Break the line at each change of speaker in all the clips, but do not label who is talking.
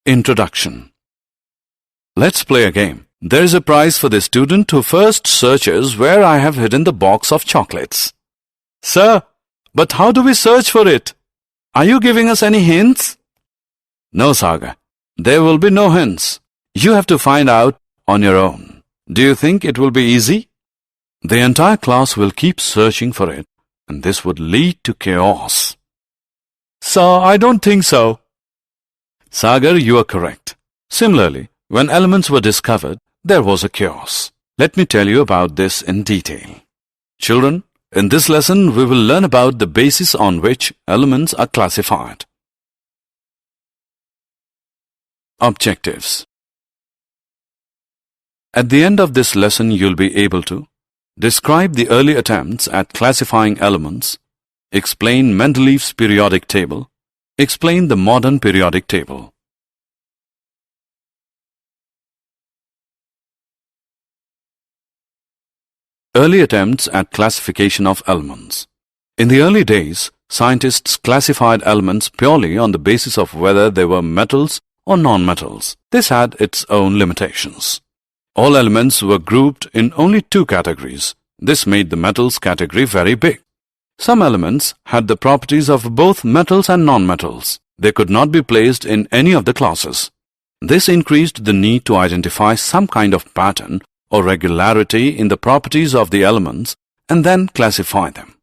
Introduction. Let's play a game. There is a prize for the student who first searches where I have hidden the box of chocolates. Sir, but how do we search for it? Are you giving us any hints? No, Sagar. There will be no hints. You have to find out on your own. Do you think it will be easy? The entire class will keep searching for it, and this would lead to chaos. Sir, I don't think so. Sagar, you are correct. Similarly, when elements were discovered, there was a chaos. Let me tell you about this in detail. Children, in this lesson, we will learn about the basis on which elements are classified. Objectives. At the end of this lesson, you'll be able to describe the early attempts at classifying elements, explain Mendeleev's periodic table, explain the modern periodic table. Early attempts at classification of elements. In the early days, scientists classified elements purely on the basis of whether they were metals or non-metals. This had its own limitations. All elements were grouped in only two categories. This made the metals category very big. Some elements had the properties of both metals and non-metals. They could not be placed in any of the classes. This increased the need to identify some kind of pattern or regularity in the properties of the elements and then classify them.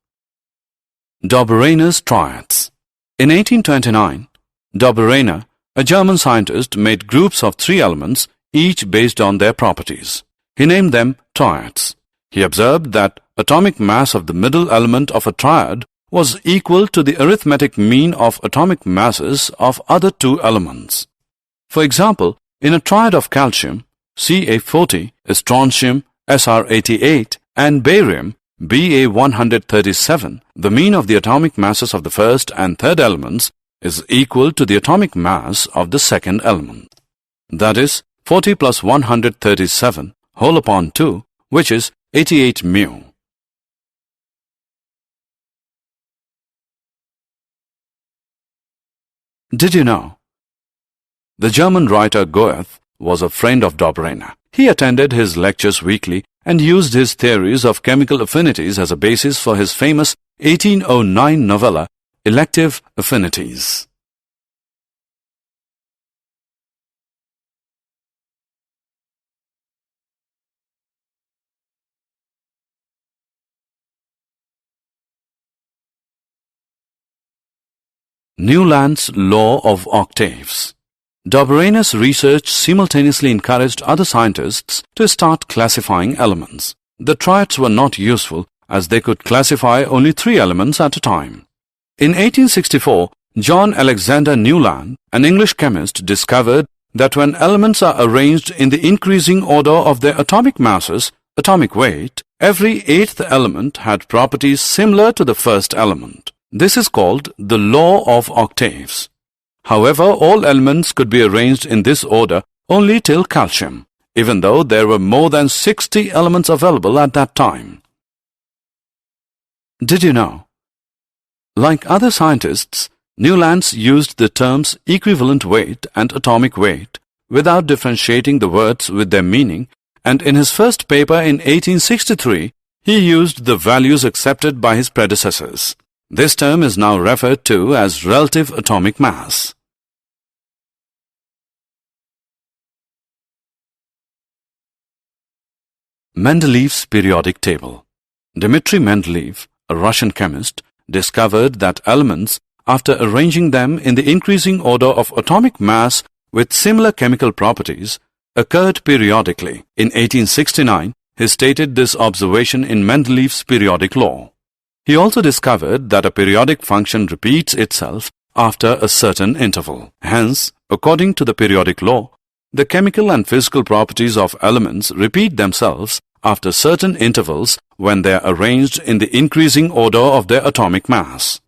Dobereiner's triads. In 1829, Dobereiner, a German scientist, made groups of 3 elements, each based on their properties. He named them triads. He observed that atomic mass of the middle element of a triad was equal to the arithmetic mean of atomic masses of other 2 elements. For example, in a triad of calcium, Ca40, strontium, Sr88, and barium, Ba137, the mean of the atomic masses of the first and third elements is equal to the atomic mass of the second element. That is, 40 plus 137 whole upon 2, which is 88 mu. Did you know? The German writer Goethe was a friend of Dobereiner. He attended his lectures weekly and used his theories of chemical affinities as a basis for his famous 1809 novella, Elective Affinities. Newland's Law of Octaves. Dobereiner's research simultaneously encouraged other scientists to start classifying elements. The triads were not useful as they could classify only 3 elements at a time. In 1864, John Alexander Newland, an English chemist, discovered that when elements are arranged in the increasing order of their atomic masses, atomic weight, every 8th element had properties similar to the first element. This is called the law of octaves. However, all elements could be arranged in this order only till calcium, even though there were more than 60 elements available at that time. Did you know? Like other scientists, Newland used the terms equivalent weight and atomic weight without differentiating the words with their meaning, and in his first paper in 1863, he used the values accepted by his predecessors. This term is now referred to as relative atomic mass. Mendeleev's periodic table. Dmitry Mendeleev, a Russian chemist, discovered that elements, after arranging them in the increasing order of atomic mass with similar chemical properties, occurred periodically. In 1869, he stated this observation in Mendeleev's periodic law. He also discovered that a periodic function repeats itself after a certain interval. Hence, according to the periodic law, the chemical and physical properties of elements repeat themselves after certain intervals when they are arranged in the increasing order of their atomic mass.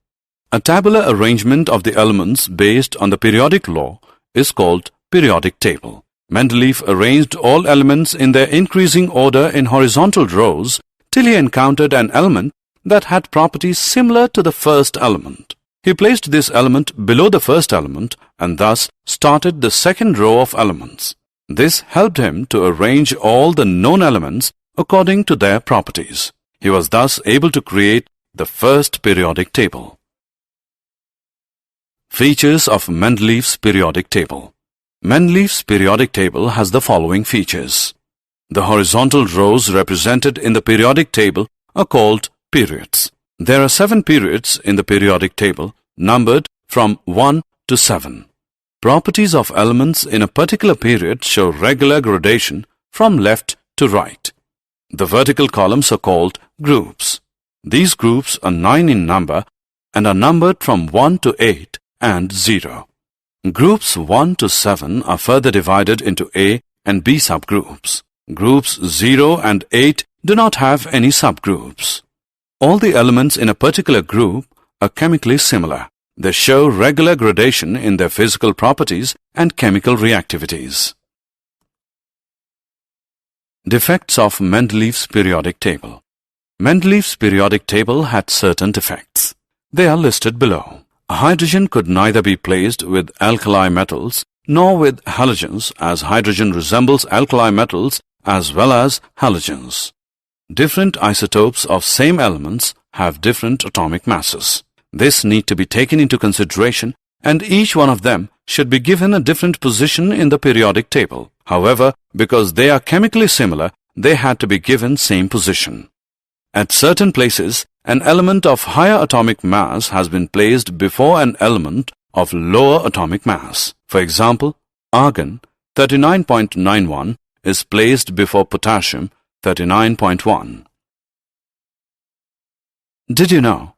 A tabular arrangement of the elements based on the periodic law is called periodic table. Mendeleev arranged all elements in their increasing order in horizontal rows till he encountered an element that had properties similar to the first element. He placed this element below the first element and thus started the second row of elements. This helped him to arrange all the known elements according to their properties. He was thus able to create the first periodic table. Features of Mendeleev's periodic table. Mendeleev's periodic table has the following features. The horizontal rows represented in the periodic table are called periods. There are 7 periods in the periodic table, numbered from 1 to 7. Properties of elements in a particular period show regular gradation from left to right. The vertical columns are called groups. These groups are 9 in number and are numbered from 1 to 8 and 0. Groups 1 to 7 are further divided into A and B subgroups. Groups 0 and 8 do not have any subgroups. All the elements in a particular group are chemically similar. They show regular gradation in their physical properties and chemical reactivities. Defects of Mendeleev's periodic table. Mendeleev's periodic table had certain defects. They are listed below. Hydrogen could neither be placed with alkali metals nor with halogens, as hydrogen resembles alkali metals as well as halogens. Different isotopes of same elements have different atomic masses. This need to be taken into consideration, and each one of them should be given a different position in the periodic table. However, because they are chemically similar, they had to be given same position. At certain places, an element of higher atomic mass has been placed before an element of lower atomic mass. For example, argon 39.91 is placed before potassium 39.1. Did you know?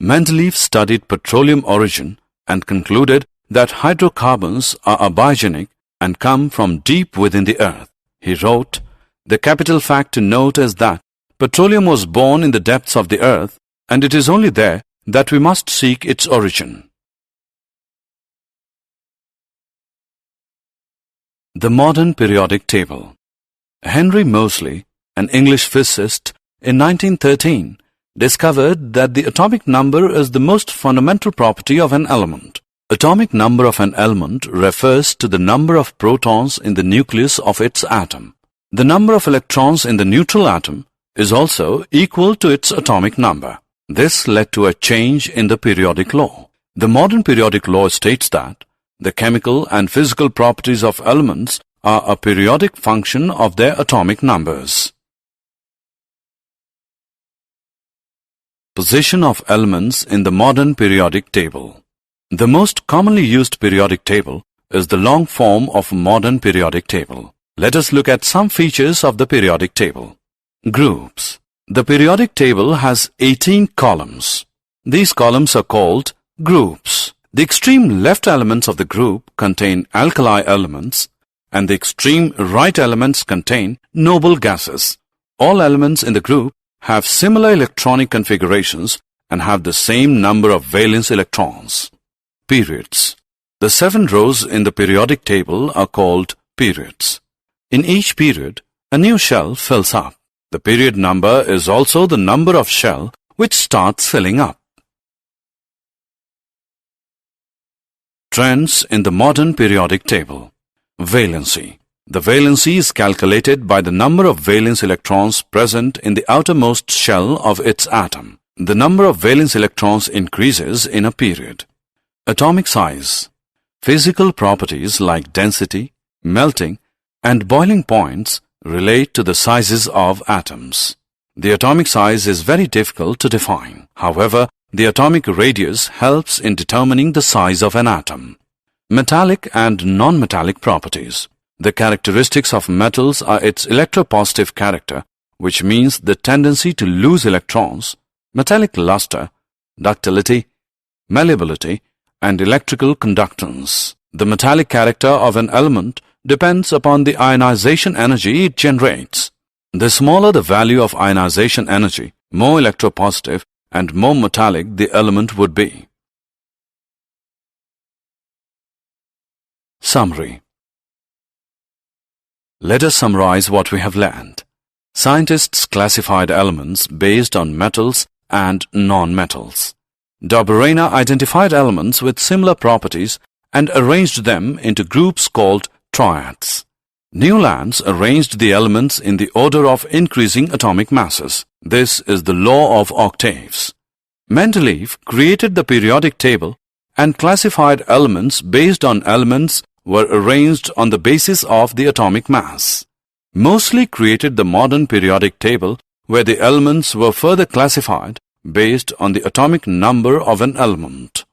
Mendeleev studied petroleum origin and concluded that hydrocarbons are abiogenic and come from deep within the earth. He wrote, "The capital fact to note is that petroleum was born in the depths of the earth, and it is only there that we must seek its origin." The modern periodic table. Henry Moseley, an English physicist, in 1913, discovered that the atomic number is the most fundamental property of an element. Atomic number of an element refers to the number of protons in the nucleus of its atom. The number of electrons in the neutral atom is also equal to its atomic number. This led to a change in the periodic law. The modern periodic law states that the chemical and physical properties of elements are a periodic function of their atomic numbers. Position of elements in the modern periodic table. The most commonly used periodic table is the long form of modern periodic table. Let us look at some features of the periodic table. Groups. The periodic table has 18 columns. These columns are called groups. The extreme left elements of the group contain alkali elements, and the extreme right elements contain noble gases. All elements in the group have similar electronic configurations and have the same number of valence electrons. Periods. The 7 rows in the periodic table are called periods. In each period, a new shell fills up. The period number is also the number of shell which starts filling up. Trends in the modern periodic table. Valency. The valency is calculated by the number of valence electrons present in the outermost shell of its atom. The number of valence electrons increases in a period. Atomic size. Physical properties like density, melting, and boiling points relate to the sizes of atoms. The atomic size is very difficult to define. However, the atomic radius helps in determining the size of an atom. Metallic and non-metallic properties. The characteristics of metals are its electropositive character, which means the tendency to lose electrons, metallic luster, ductility, malleability, and electrical conductance. The metallic character of an element depends upon the ionization energy it generates. The smaller the value of ionization energy, more electropositive and more metallic the element would be. Summary. Let us summarize what we have learned. Scientists classified elements based on metals and non-metals. Dobereiner identified elements with similar properties and arranged them into groups called triads. Newlands arranged the elements in the order of increasing atomic masses. This is the law of octaves. Mendeleev created the periodic table and classified elements based on elements were arranged on the basis of the atomic mass. Moseley created the modern periodic table where the elements were further classified based on the atomic number of an element.